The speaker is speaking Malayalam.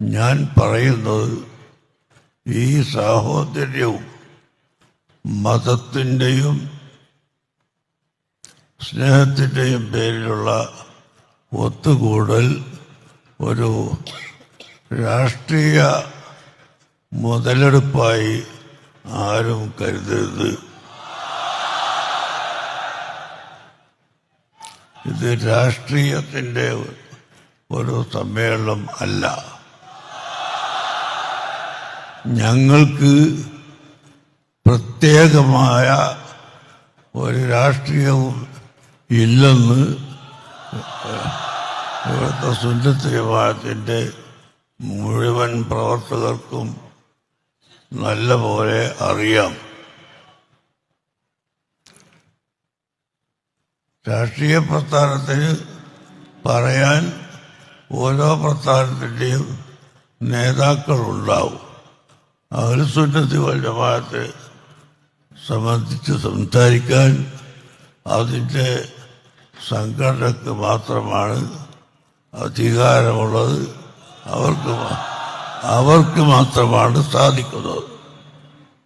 ഞാൻ പറയുന്നത് ഈ സാഹോദര്യവും മതത്തിൻ്റെയും സ്നേഹത്തിൻ്റെയും പേരിലുള്ള ഒത്തുകൂടൽ ഒരു രാഷ്ട്രീയ മുതലെടുപ്പായി ആരും കരുതരുത്. ഇത് രാഷ്ട്രീയത്തിൻ്റെ ഒരു സമ്മേളനം അല്ല. ഞങ്ങൾക്ക് പ്രത്യേകമായ ഒരു രാഷ്ട്രീയവും ഇല്ലെന്ന് ഇവിടുത്തെ സുന്നത്ത് ജമാഅത്തിൻ്റെ മുഴുവൻ പ്രവർത്തകർക്കും നല്ലപോലെ അറിയാം. രാഷ്ട്രീയ പ്രസ്ഥാനത്തിന് പറയാൻ ഓരോ പ്രസ്ഥാനത്തിൻ്റെയും നേതാക്കളുണ്ടാവും. അഹ്ലുസുന്നത്ത് വൽ ജമാഅത്തെ സംബന്ധിച്ച് സംസാരിക്കാൻ അതിൻ്റെ സംഘടനക്ക് മാത്രമാണ് അധികാരമുള്ളത്. അവർക്ക് മാത്രമാണ് സാധിക്കുന്നത്.